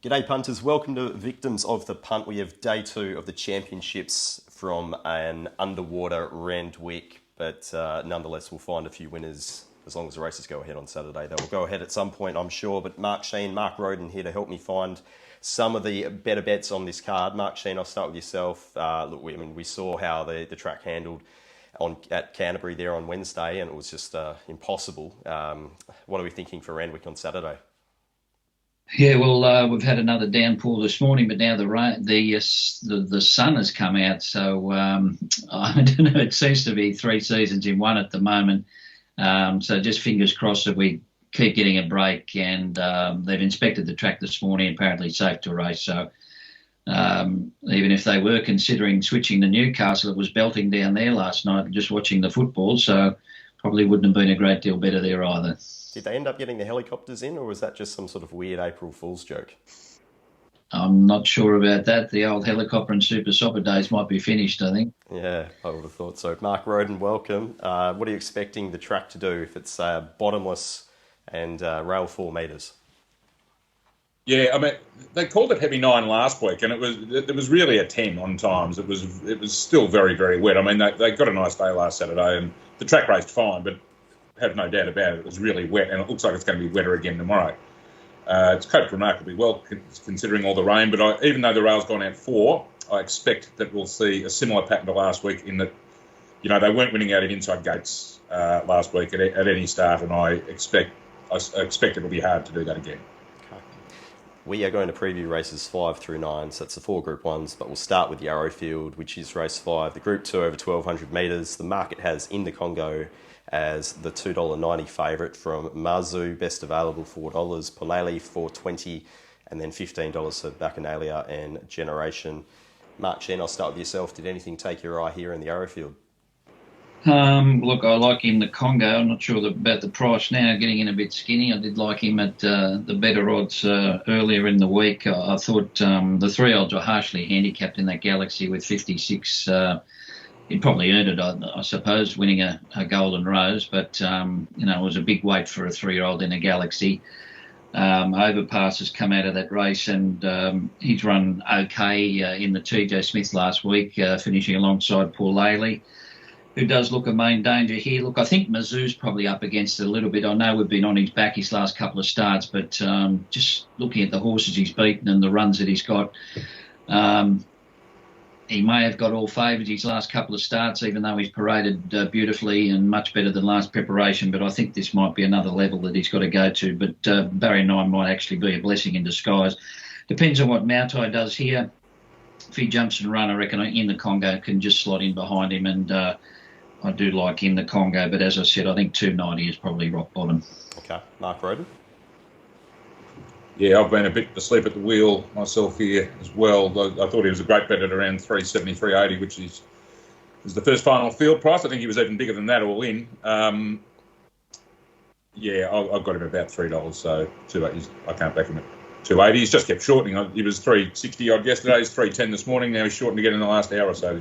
G'day punters, welcome to Victims of the Punt. We have day 2 of the championships from an underwater Randwick, but nonetheless we'll find a few winners as long as the races go ahead on Saturday. They will go ahead at some point, I'm sure, but Mark Shean, Mark Rhoden here to help me find some of the better bets on this card. Mark Shean, I'll start with yourself. We saw how the track handled at Canterbury there on Wednesday, and it was just impossible. What are we thinking for Randwick on Saturday? Yeah, well, we've had another downpour this morning, but now the sun has come out. So I don't know. It seems to be 3 seasons in one at the moment. So just fingers crossed that we keep getting a break. And they've inspected the track this morning. Apparently safe to race. So even if they were considering switching to Newcastle, it was belting down there last night. Just watching the football, so probably wouldn't have been a great deal better there either. Did they end up getting the helicopters in, or was that just some sort of weird April Fool's joke? I'm not sure about that. The old helicopter and Super Sopper days might be finished, I think. Yeah, I would have thought so. Mark Rhoden, welcome. What are you expecting the track to do if it's bottomless and rail 4 metres? Yeah, I mean, they called it heavy 9 last week, and it was really a 10 on times. It was still very, very wet. I mean, they got a nice day last Saturday, and the track raced fine, but have no doubt about it, it was really wet, and it looks like it's going to be wetter again tomorrow. It's coped remarkably well considering all the rain, but even though the rail's gone out 4, I expect that we'll see a similar pattern to last week in that, they weren't winning out of inside gates last week at any start, and I expect it'll be hard to do that again. Okay. We are going to preview races 5 through 9, so it's the 4 Group 1s, but we'll start with the Arrowfield, which is race 5, the Group 2 over 1,200 metres. The market has in the Congo as the $2.90 favourite from Mazu, best available $4, Ponele $4.20, and then $15 for Bacchanalia and Generation. Mark Shean, I'll start with yourself. Did anything take your eye here in the Arrowfield? Look, I like him the Congo. I'm not sure about the price now, getting in a bit skinny. I did like him at the better odds earlier in the week. I thought the 3 odds were harshly handicapped in that Galaxy with 56. He'd probably earned it, I suppose, winning a Golden Rose, but, it was a big weight for a 3-year-old in a Galaxy. Overpass has come out of that race, and he's run okay in the TJ Smith last week, finishing alongside Paul Laley, who does look a main danger here. Look, I think Mizzou's probably up against it a little bit. I know we've been on his back his last couple of starts, but just looking at the horses he's beaten and the runs that he's got, he may have got all favoured his last couple of starts, even though he's paraded beautifully and much better than last preparation. But I think this might be another level that he's got to go to. But Barrier 9 might actually be a blessing in disguise. Depends on what Mautai does here. If he jumps and run, I reckon in the Congo can just slot in behind him. And I do like in the Congo. But as I said, I think 290 is probably rock bottom. Okay. Mark Rhoden? Yeah, I've been a bit asleep at the wheel myself here as well. I thought he was a great bet at around 370, 380, which is the first final field price. I think he was even bigger than that all in. I've got him about $3, so 280. I can't back him at 280. He's just kept shortening. He was 360 odd yesterday. He's 310 this morning. Now he's shortened again in the last hour or so.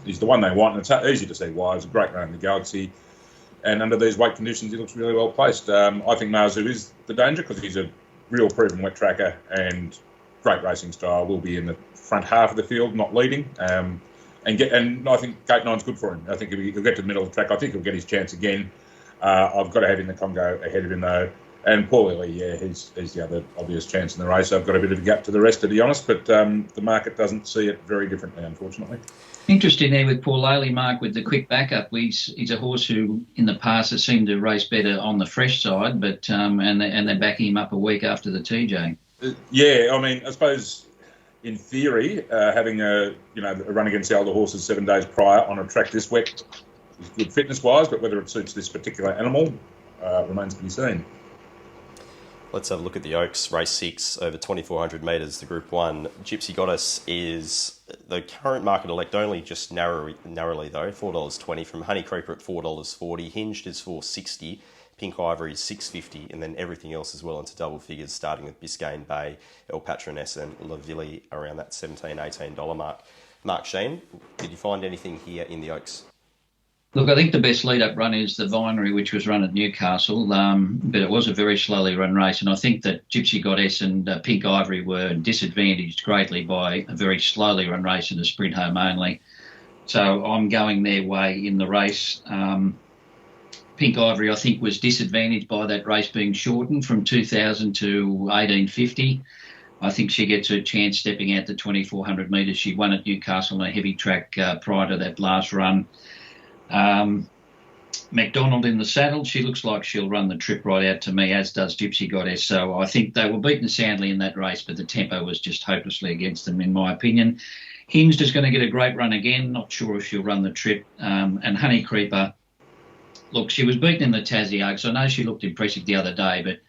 He's the one they want, and it's easy to see why. It's a great run in the Galaxy, and under these weight conditions, he looks really well placed. I think Mazu is the danger because he's a real proven wet tracker and great racing style. Will be in the front half of the field, not leading. And I think Gate 9's good for him. I think he'll get to the middle of the track. I think he'll get his chance again. I've got to have in the Congo ahead of him though. And Paul Ely, he's the other obvious chance in the race. I've got a bit of a gap to the rest, to be honest, but the market doesn't see it very differently, unfortunately. Interesting there with Paul Laley, Mark, with the quick backup. He's a horse who in the past has seemed to race better on the fresh side, but and they're backing him up a week after the TJ. I suppose in theory, having a run against the older horses 7 days prior on a track this wet is good fitness-wise, but whether it suits this particular animal remains to be seen. Let's have a look at the Oaks, race 6 over 2,400 metres, the Group 1. Gypsy Goddess is the current market elect only, just narrowly though, $4.20 from Honey Creeper at $4.40. Hinged is $4.60, Pink Ivory is $6.50, and then everything else is well into double figures, starting with Biscayne Bay, El Patroness and La Ville around that $17, $18 mark. Mark Shean, did you find anything here in the Oaks? Look, I think the best lead-up run is the Vinery, which was run at Newcastle, but it was a very slowly run race, and I think that Gypsy Goddess and Pink Ivory were disadvantaged greatly by a very slowly run race and a sprint home only. So I'm going their way in the race. Pink Ivory, I think, was disadvantaged by that race being shortened from 2,000 to 1,850. I think she gets her chance stepping out to 2,400 metres. She won at Newcastle on a heavy track prior to that last run. McDonald in the saddle, she looks like she'll run the trip right out to me, as does Gypsy Goddess. So I think they were beaten soundly in that race, but the tempo was just hopelessly against them, in my opinion. Hinged is going to get a great run again. Not sure if she'll run the trip. And Honey Creeper, look, she was beaten in the Tassie Oaks. I know she looked impressive the other day, but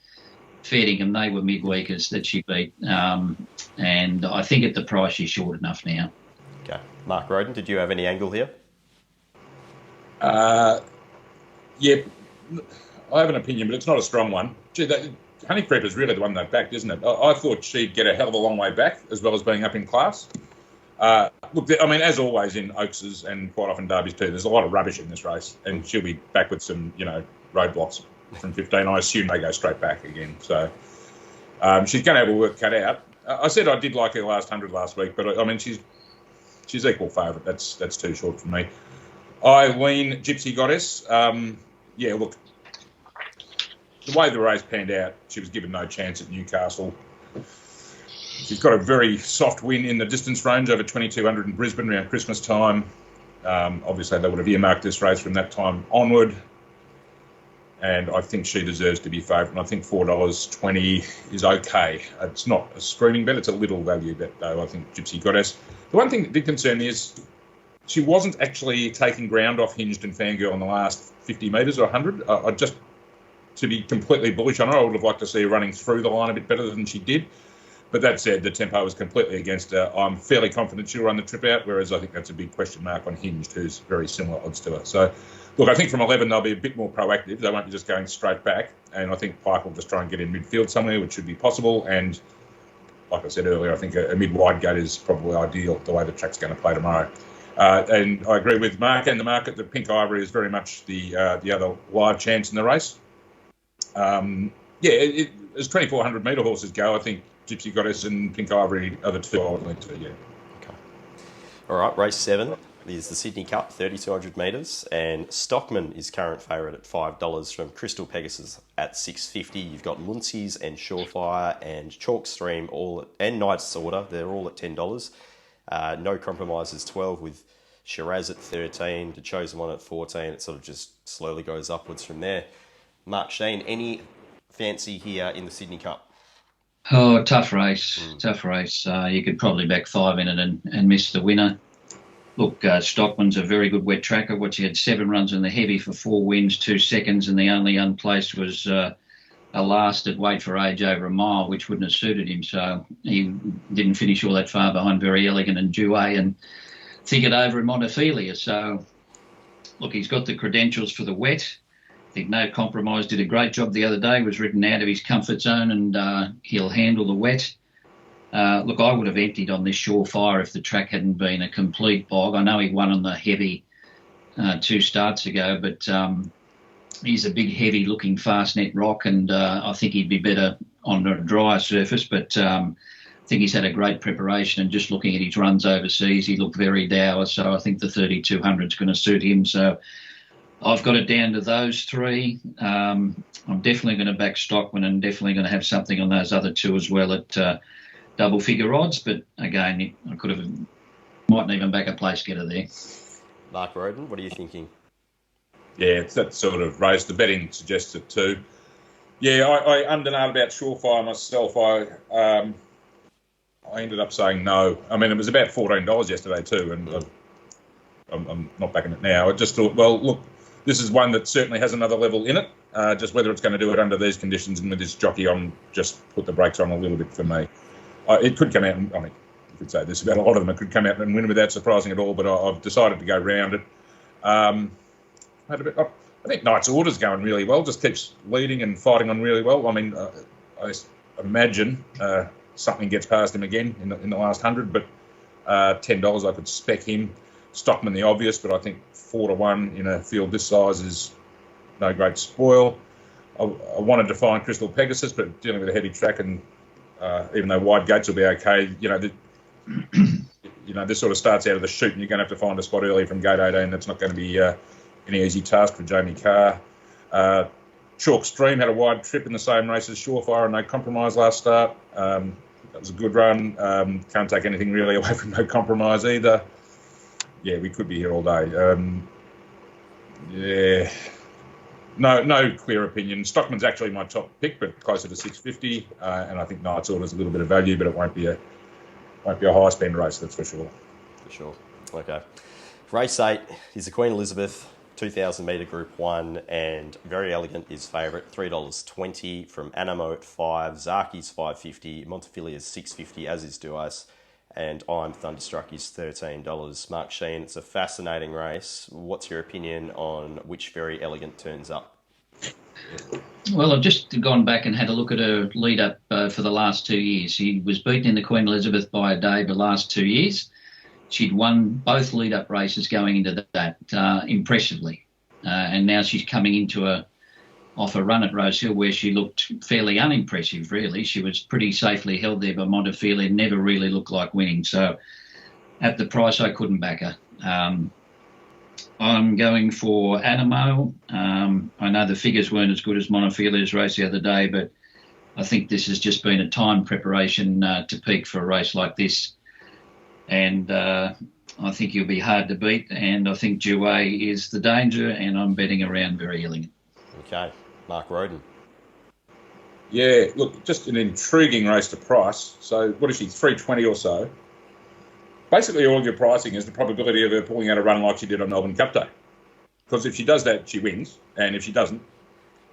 Fairdingham, they were midweekers that she beat. And I think at the price, she's short enough now. Okay. Mark Rhoden, did you have any angle here? Yeah, I have an opinion, but it's not a strong one. Gee, Honey Creeper is really the one they backed, isn't it? I thought she'd get a hell of a long way back, as well as being up in class. Look, I mean, as always in Oakses and quite often Derbies too, there's a lot of rubbish in this race, and she'll be back with some, roadblocks from 15. I assume they go straight back again. So she's going to have her work cut out. I said I did like her last 100 last week, but I mean, she's equal favourite. That's too short for me. I lean Gypsy Goddess. Yeah, look, the way the race panned out, she was given no chance at Newcastle. She's got a very soft win in the distance range over 2,200 in Brisbane around Christmas time. Obviously, they would have earmarked this race from that time onward. And I think she deserves to be favourite. And I think $4.20 is okay. It's not a screaming bet. It's a little value bet, though, I think, Gypsy Goddess. The one thing that did concern me is she wasn't actually taking ground off Hinged and Fangirl in the last 50 metres or 100. To be completely bullish on her, I would have liked to see her running through the line a bit better than she did. But that said, the tempo was completely against her. I'm fairly confident she'll run the trip out, whereas I think that's a big question mark on Hinged, who's very similar odds to her. So, look, I think from 11 they'll be a bit more proactive. They won't be just going straight back. And I think Pike will just try and get in midfield somewhere, which should be possible. And like I said earlier, I think a mid-wide gate is probably ideal, the way the track's going to play tomorrow. And I agree with Mark and the market that Pink Ivory is very much the other live chance in the race. As 2,400 metre horses go, I think Gypsy Goddess and Pink Ivory are the two I would lean to, yeah. Okay. All right, race 7 is the Sydney Cup, 3,200 metres, and Stockman is current favourite at $5 from Crystal Pegasus at $6.50. You've got Muncie's and Surefire and Chalk Stream and Knight's Order. They're all at $10. No Compromises 12 with Shiraz at 13, the Chosen One at 14. It sort of just slowly goes upwards from there. Mark Shean, any fancy here in the Sydney Cup? Oh, tough race. Tough race. You could probably back 5 in it and miss the winner. Look, Stockman's a very good wet tracker. He had 7 runs in the heavy for 4 wins, 2 seconds, and the only unplaced was a last at Weight for Age over a mile, which wouldn't have suited him. So he didn't finish all that far behind Very Elegant and Douay and think it over in Montefilia. So, look, he's got the credentials for the wet. I think No Compromise did a great job the other day, was ridden out of his comfort zone, and he'll handle the wet. Look, I would have emptied on this Surefire if the track hadn't been a complete bog. I know he won on the heavy 2 starts ago, but he's a big, heavy-looking fast-net rock, and I think he'd be better on a drier surface, but I think he's had a great preparation, and just looking at his runs overseas, he looked very dour, so I think the 3,200 is going to suit him. So I've got it down to those 3. I'm definitely going to back Stockman and definitely going to have something on those other 2 as well at double-figure odds. But again, I mightn't even back a place getter there. Mark Rhoden, what are you thinking? Yeah, it's that sort of race. The betting suggests it too. Yeah, I undernailed about Surefire myself. I ended up saying no. I mean, it was about $14 yesterday too, and I'm not backing it now. I just thought, well, look, this is one that certainly has another level in it. Just whether it's going to do it under these conditions and with this jockey on, just put the brakes on a little bit for me. It could come out, and I mean, you could say this about a lot of them, it could come out and win without surprising at all, but I've decided to go round it. I think Knight's Order's going really well, just keeps leading and fighting on really well. I mean, I imagine something gets past him again in the last 100, but $10 I could spec him. Stockman the obvious, but I think 4-1 in a field this size is no great spoil. I wanted to find Crystal Pegasus, but dealing with a heavy track, and even though wide gates will be okay, this sort of starts out of the chute, and you're going to have to find a spot early from gate 18. That's not going to be any easy task for Jamie Carr. Chalk Stream had a wide trip in the same race as Surefire and No Compromise last start. That was a good run. Can't take anything really away from No Compromise either. Yeah, we could be here all day. No clear opinion. Stockman's actually my top pick, but closer to 650. And I think Knight's Order's a little bit of value, but it won't be a high spend race, that's for sure. For sure. Okay. Race 8 is the Queen Elizabeth 2,000 metre Group 1, and Very Elegant is favourite, $3.20 from Animo at 5, Zaki's $5.50, Montefilier's $6.50, as is Duais, and I'm Thunderstruck is $13. Mark Shean, it's a fascinating race. What's your opinion on which Very Elegant turns up? Well, I've just gone back and had a look at her lead-up for the last 2 years. She was beaten in the Queen Elizabeth by a day the last 2 years. She'd won both lead-up races going into that impressively. And now she's coming into off a run at Rosehill where she looked fairly unimpressive, really. She was pretty safely held there by Montefiore, never really looked like winning. So at the price, I couldn't back her. I'm going for Animo. I know the figures weren't as good as Montefiore's race the other day, but I think this has just been a time preparation to peak for a race like this. And I think he'll be hard to beat. And I think Jouet is the danger, and I'm betting around Very Elegant. Okay. Mark Rhoden. Yeah, look, just an intriguing race to price. So what is she, 320 or so? Basically, all your pricing is the probability of her pulling out a run like she did on Melbourne Cup Day. Because if she does that, she wins. And if she doesn't,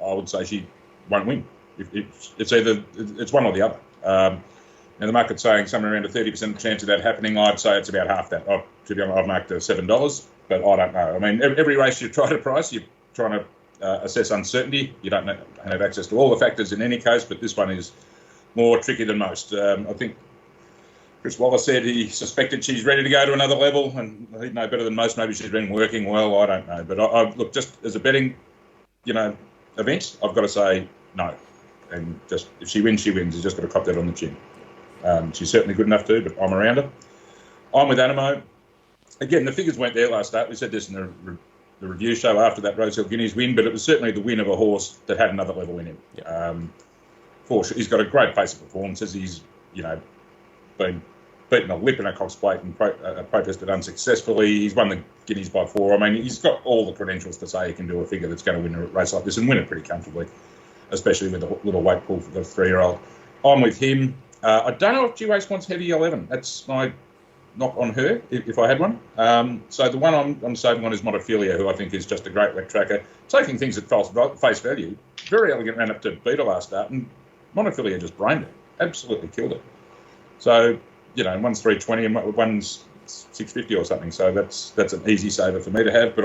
I would say she won't win. It's one or the other. Now, the market's saying somewhere around a 30% chance of that happening. I'd say it's about half that. To be honest, I've marked $7, but I don't know. I mean, every race you try to price, you're trying to assess uncertainty. You don't have access to all the factors in any case, but this one is more tricky than most. I think Chris Waller said he suspected she's ready to go to another level, and he'd know better than most. Maybe she's been working well. I don't know. But I look, just as a betting, event, I've got to say no. And just if she wins, she wins. You've just got to cop that on the chin. She's certainly good enough to, but I'm around her. I'm with Animo. Again, the figures weren't there last start. We said this in the review show after that Rosehill Guineas win, but it was certainly the win of a horse that had another level in him. Yeah. For sure. He's got a great pace of performances. He's, been beaten a lip in a Cox Plate and protested unsuccessfully. He's won the Guineas by 4. I mean, he's got all the credentials to say he can do a figure that's going to win a race like this and win it pretty comfortably, especially with a little weight pull for the 3-year-old. I'm with him. I don't know if G-Race wants heavy 11. That's my knock on her, if I had one. So the one I'm saving on is Montefiore, who I think is just a great wet tracker. Taking things at face value, Very Elegant ran up to beat her last start, and Montefiore just brained it. Absolutely killed it. So, one's 320 and one's 650 or something. So that's an easy saver for me to have. But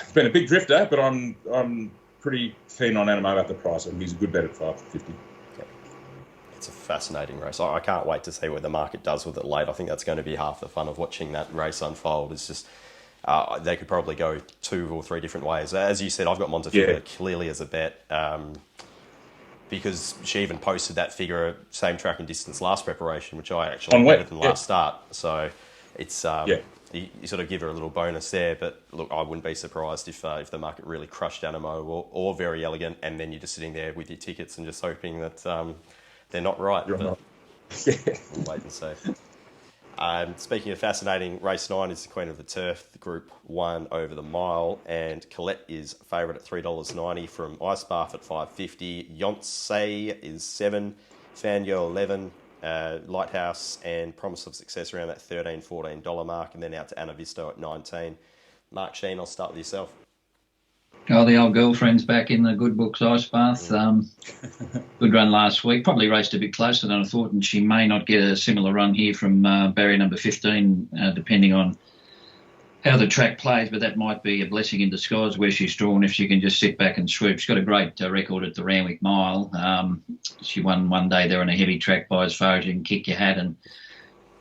it's been a big drifter, but I'm pretty keen on Animo at the price. I think he's a good bet at 550. It's a fascinating race. I can't wait to see what the market does with it late. I think that's going to be half the fun of watching that race unfold. It's just they could probably go 2 or 3 different ways. As you said, I've got Montefiore clearly as a bet because she even posted that figure, same track and distance last preparation, which I actually better than last start. So it's you sort of give her a little bonus there. But look, I wouldn't be surprised if the market really crushed Animo or Very Elegant, and then you're just sitting there with your tickets and just hoping that they're not right. We'll wait and see. Speaking of fascinating, race 9 is the Queen of the Turf, the Group 1 over the mile, and Colette is favourite at $3.90 from Ice Bath at $5.50. Yonsei is 7, Fangirl 11, Lighthouse and Promise of Success around that $13, $14 mark, and then out to Anna Visto at 19. Mark Shean, I'll start with yourself. Oh, the old girlfriend's back in the good books, Ice Bath. Good run last week. Probably raced a bit closer than I thought, and she may not get a similar run here from barrier number 15, depending on how the track plays, but that might be a blessing in disguise where she's drawn if she can just sit back and swoop. She's got a great record at the Randwick Mile. She won one day there on a heavy track by as far as you can kick your hat, and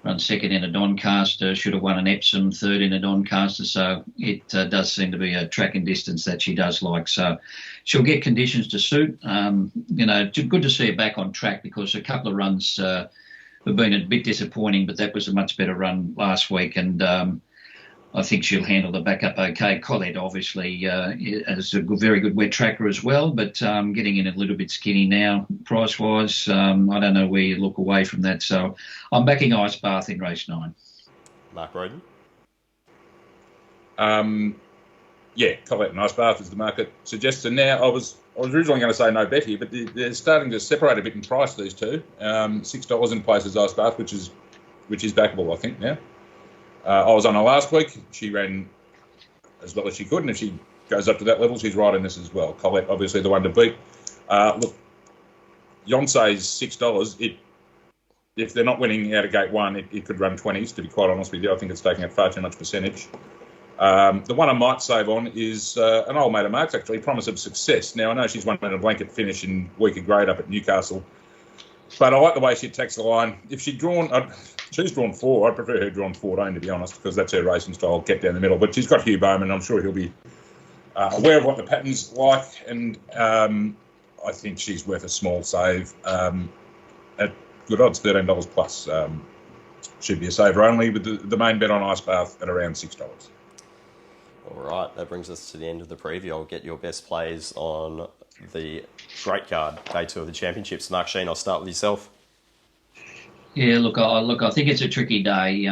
Run second in a Doncaster, should have won an Epsom, third in a Doncaster. So it does seem to be a track and distance that she does like. So she'll get conditions to suit. Good to see her back on track, because a couple of runs have been a bit disappointing, but that was a much better run last week. And I think she'll handle the backup okay. Colette, obviously, is a very good wet tracker as well, but getting in a little bit skinny now, price-wise. I don't know where you look away from that. So I'm backing Ice Bath in race 9. Mark Rhoden? Colette and Ice Bath is the market suggests. And now I was originally going to say no bet here, but they're starting to separate a bit in price, these two. $6 in places Ice Bath, which is backable, I think, now. I was on her last week. She ran as well as she could, and if she goes up to that level, she's right in this as well. Colette, obviously, the one to beat. Look, Yoncé's $6. If they're not winning out of gate 1, it could run 20s, to be quite honest with you. I think it's taking up far too much percentage. The one I might save on is an old mate of Mark's, actually, Promise of Success. Now, I know she's won in a blanket finish in weaker grade up at Newcastle, but I like the way she attacks the line. If she's drawn... She's drawn 4. I prefer her drawn 14, to be honest, because that's her racing style, kept down the middle. But she's got Hugh Bowman. I'm sure he'll be aware of what the pattern's like, and I think she's worth a small save at good odds, $13 plus. Should be a saver only, with the main bet on Ice Bath at around $6. All right, that brings us to the end of the preview. I'll get your best plays on the Great Card, Day 2 of the Championships. Mark Shean, I'll start with yourself. Yeah, look, I think it's a tricky day.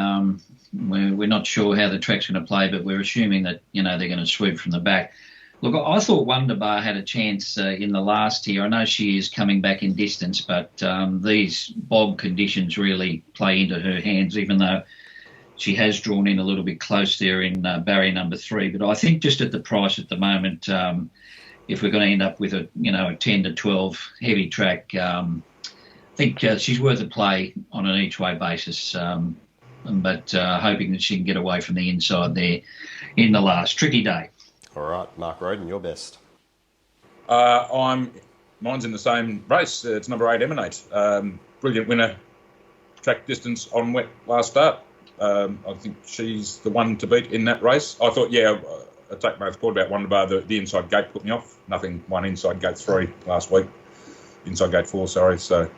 We're not sure how the track's going to play, but we're assuming that, they're going to sweep from the back. Look, I thought Wonder Bar had a chance in the last here. I know she is coming back in distance, but these bog conditions really play into her hands, even though she has drawn in a little bit close there in barrier number 3. But I think just at the price at the moment, if we're going to end up with a 10 to 12 heavy track, I think she's worth a play on an each-way basis, but hoping that she can get away from the inside there in the last tricky day. All right, Mark Rhoden, your best. Mine's in the same race. It's number 8, Emanate. Brilliant winner, track distance on wet last start. I think she's the one to beat in that race. I thought, I take Mark's point about Wonder Bar. The inside gate put me off. Nothing won inside gate 3 last week. Inside gate 4, sorry. So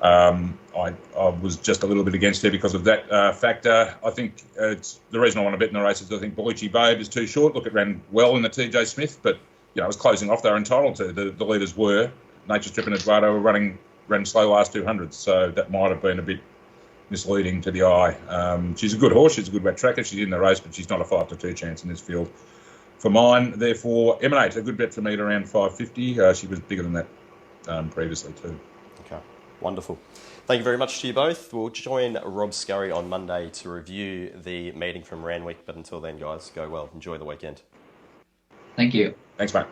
I was just a little bit against her because of that factor. I think it's the reason I want to bet in the race is I think Bellucci Babe is too short. Look, it ran well in the TJ Smith, but it was closing off. They were entitled to. The leaders were. Nature Strip and Eduardo ran slow last 200s, so that might have been a bit misleading to the eye. She's a good horse. She's a good wet tracker. She's in the race, but she's not a 5 to 2 chance in this field. For mine, therefore, Emanate, a good bet for me at around 550. She was bigger than that previously too. Okay, wonderful. Thank you very much to you both. We'll join Rob Scurry on Monday to review the meeting from Randwick. But until then, guys, go well. Enjoy the weekend. Thank you. Thanks, mate.